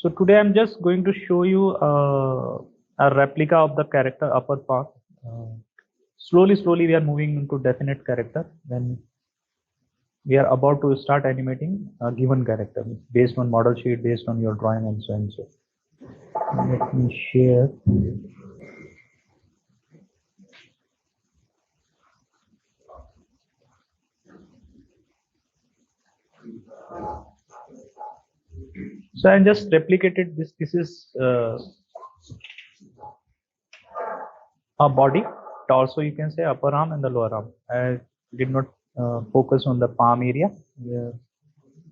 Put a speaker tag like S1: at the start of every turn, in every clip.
S1: So today I'm just going to show you a replica of the character upper part. Slowly we are moving into definite character when we are about to start animating a given character based on model sheet, based on your drawing, and so and so. Let me share. So I just replicated this. This is a body, torso, you can say, upper arm and the lower arm. I did not focus on the palm area.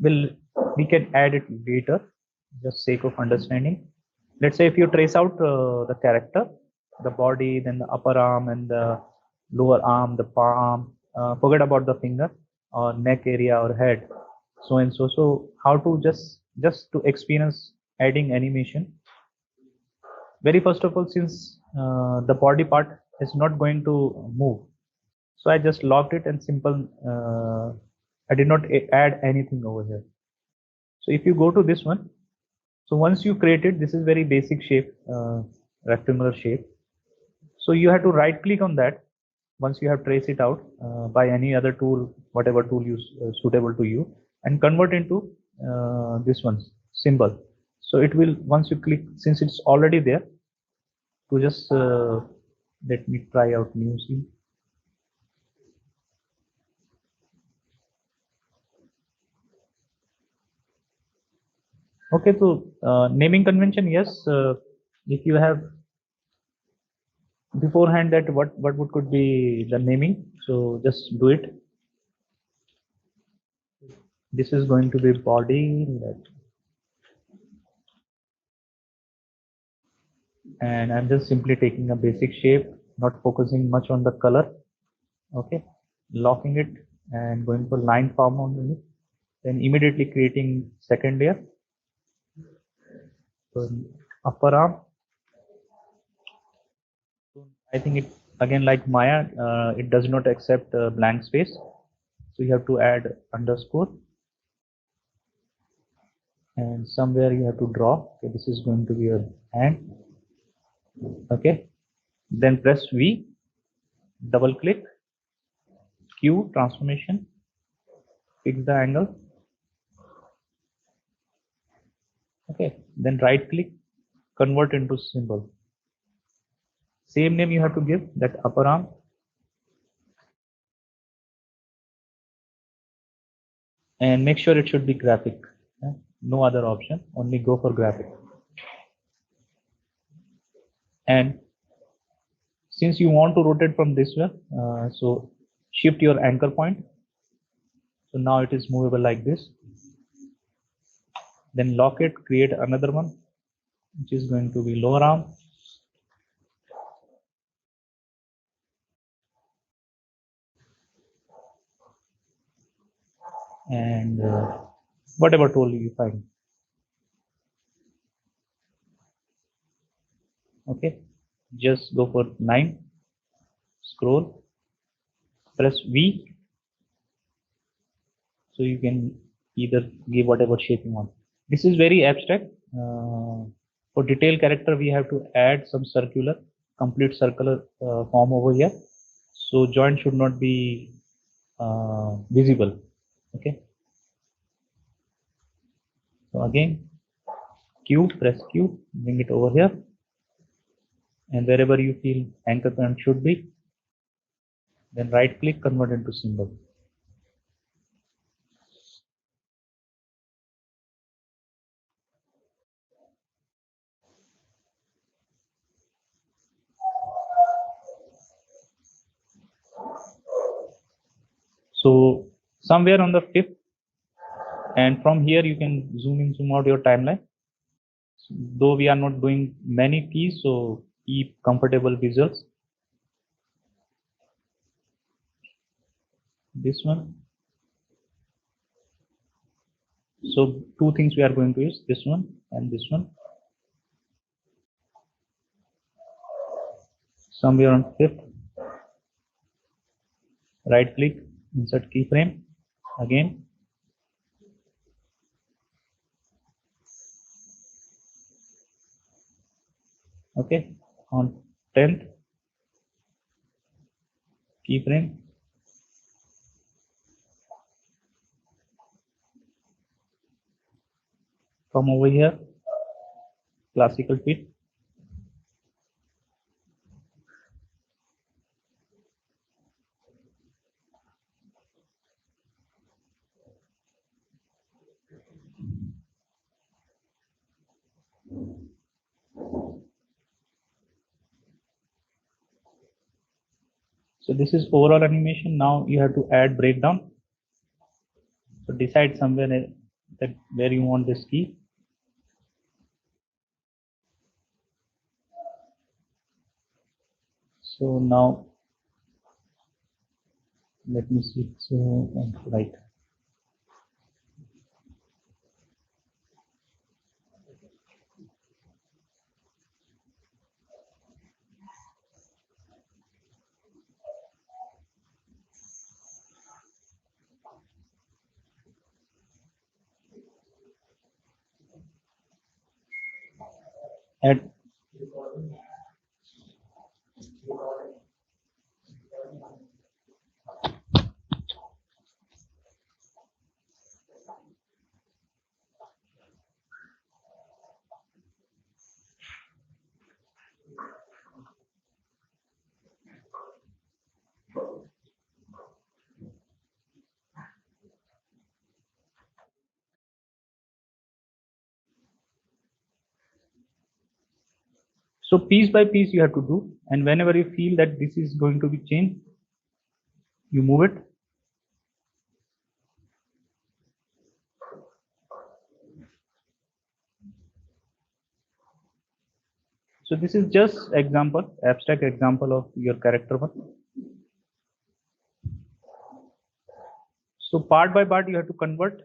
S1: We can add it later, just sake of understanding. Let's say if you trace out the character, the body, then the upper arm and the lower arm, the palm. Forget about the finger or neck area or head, so and so. So how to just to experience adding animation. Very first of all, since the body part is not going to move, so I just locked it and simple. I did not add anything over here. So if you go to this one, so once you create it, this is very basic shape, rectangular shape. So you have to right click on that once you have traced it out by any other tool, whatever tool you suitable to you, and convert into this one's symbol. So it will, once you click, since it's already there, to just let me try out new scene. Okay, so naming convention, yes. If you have beforehand that what would could be the naming, so just do it. This is going to be body, and I'm just simply taking a basic shape, not focusing much on the color. Okay, locking it and going for line form only, then immediately creating second layer. So upper arm, I think it again, like Maya, it does not accept blank space, so you have to add underscore, and somewhere you have to draw. Okay, this is going to be your hand. Okay, then press V, double click, Q, transformation, fix the angle. Okay, then right click, convert into symbol. Same name you have to give that upper arm. And make sure it should be graphic. No other option, only go for graphic. And since you want to rotate from this way, so shift your anchor point. So now it is movable like this. Then lock it, create another one, which is going to be lower arm. And whatever tool you find. Okay, just go for 9, scroll, press V, so you can either give whatever shape you want. This is very abstract. For detail character, we have to add some circular, complete circular form over here. So joint should not be visible. Okay. So again, Q, press Q, bring it over here, and wherever you feel anchor point should be, then right click, convert into symbol. So somewhere on the 5th, and from here you can zoom in, zoom out your timeline. Though we are not doing many keys, so keep comfortable visuals. This one. So two things we are going to use, this one and this one. Somewhere on 5th, right click, insert keyframe, again. Okay, on 10th keyframe, come over here, classical fit. So this is overall animation. Now you have to add breakdown. So decide somewhere that where you want this key. So now let me see. So right. Add. So piece by piece you have to do, and whenever you feel that this is going to be changed, you move it. So this is just example, abstract example of your character one. So part by part you have to convert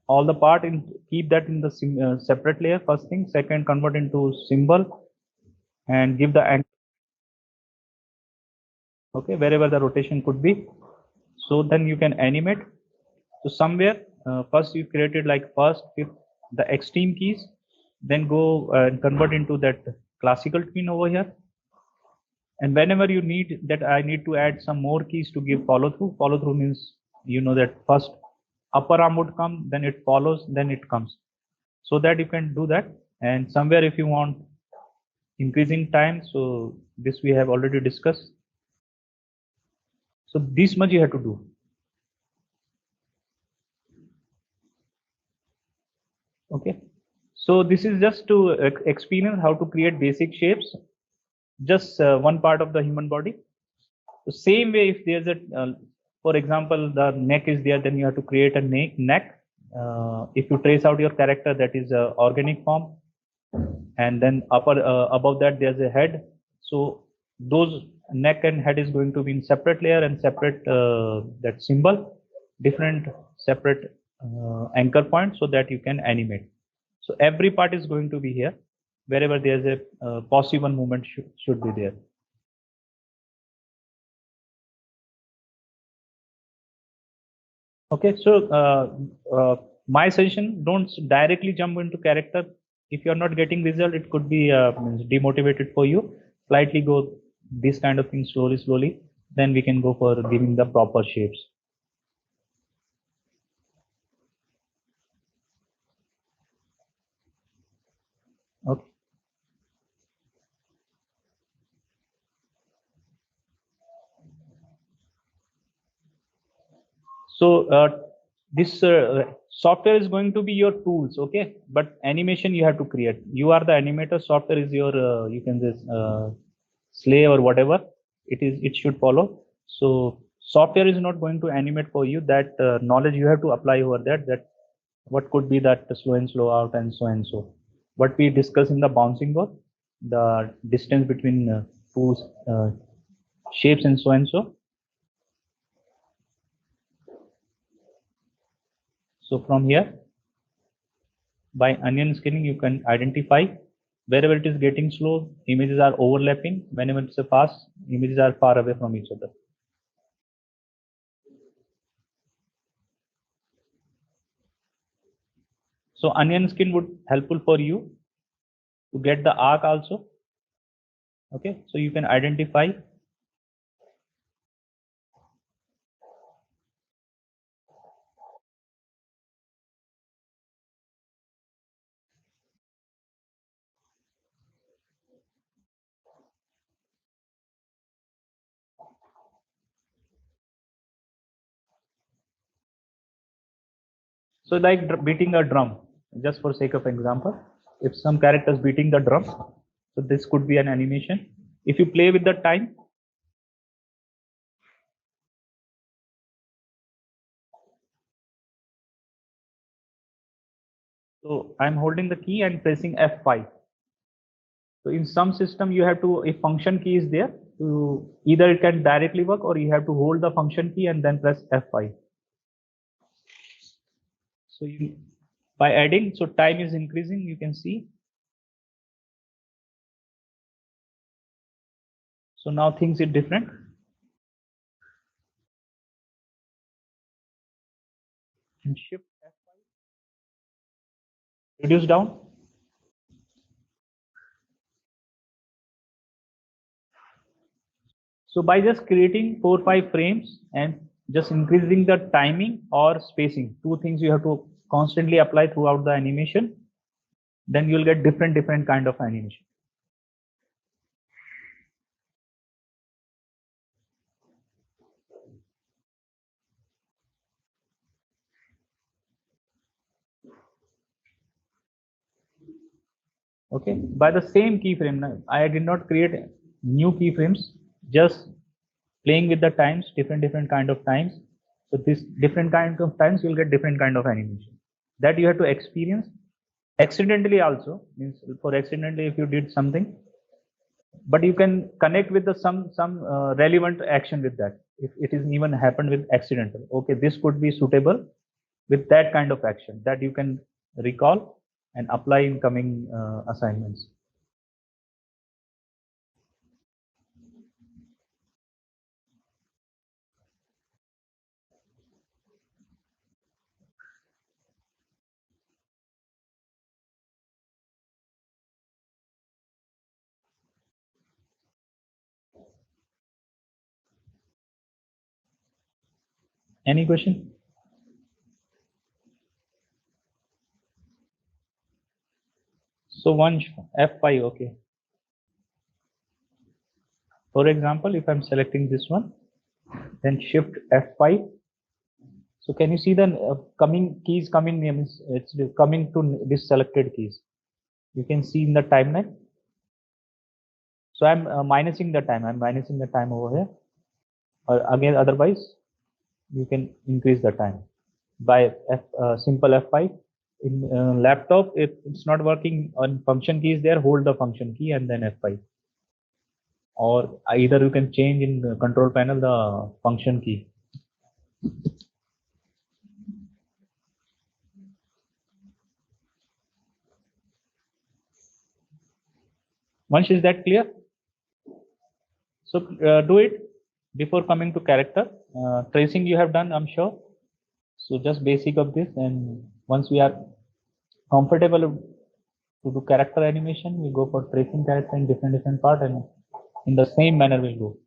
S1: all the part in, keep that in the separate layer first thing. Second, convert into symbol and give the angle, okay, wherever the rotation could be. So then you can animate. So somewhere first you created like first fifth the extreme keys, then go and convert into that classical twin over here. And whenever you need that, I need to add some more keys to give follow through. Follow through means you know that first upper arm would come, then it follows, then it comes. So that you can do that. And somewhere if you want increasing time, so this we have already discussed. So this much you have to do. Okay. So this is just to experience how to create basic shapes, just one part of the human body. The same way, if there's a, for example, the neck is there, then you have to create a neck. If you trace out your character, that is a organic form, and then upper above that there's a head. So those neck and head is going to be in separate layer and separate that symbol, different separate anchor point, so that you can animate. So every part is going to be here. Wherever there's a possible movement should be there. Okay, so my suggestion, don't directly jump into character. If you're not getting result, it could be demotivated for you. Slightly go this kind of thing slowly, slowly. Then we can go for giving the proper shapes. Okay. So this software is going to be your tools, okay? But animation you have to create. You are the animator. Software is your you can just slave or whatever it is. It should follow. So software is not going to animate for you. That knowledge you have to apply over that. That what could be that slow in, slow out, and so and so. What we discuss in the bouncing ball, the distance between two uh, shapes and so and so. So from here, by onion scaling, you can identify wherever it is getting slow, images are overlapping. Whenever it's a fast, images are far away from each other. So onion skin would helpful for you to get the arc also. Okay, so you can identify. So like beating a drum, just for sake of example, if some character is beating the drum, so this could be an animation. If you play with the time, so I'm holding the key and pressing F5. So in some system, you have to, if function key is there, to either it can directly work or you have to hold the function key and then press F5. So you, by adding, so time is increasing, you can see. So now things are different. And shift F5, reduce down. So by just creating 4-5 frames and just increasing the timing or spacing, two things you have to constantly apply throughout the animation, then you'll get different kind of animation. Okay, by the same keyframe, I did not create new keyframes, just playing with the times, different kind of times. So this different kind of times you'll get different kind of animation that you have to experience accidentally also, means for accidentally if you did something, but you can connect with the some relevant action with that. If it is even happened with accidental, okay, this could be suitable with that kind of action that you can recall and apply in coming assignments. Any question? So one F5, okay. For example, if I'm selecting this one, then shift F5. So can you see the coming keys coming, means it's coming to this selected keys. You can see in the timeline. So I'm minusing the time. I'm minusing the time over here. Or again, otherwise, you can increase the time by simple F5. In laptop, if it's not working on function keys there, hold the function key and then F5. Or either you can change in the control panel the function key. Once is that clear? So do it before coming to character. Tracing you have done, I'm sure. So just basic of this, and once we are comfortable to do character animation, we go for tracing character in different part, and in the same manner we'll go.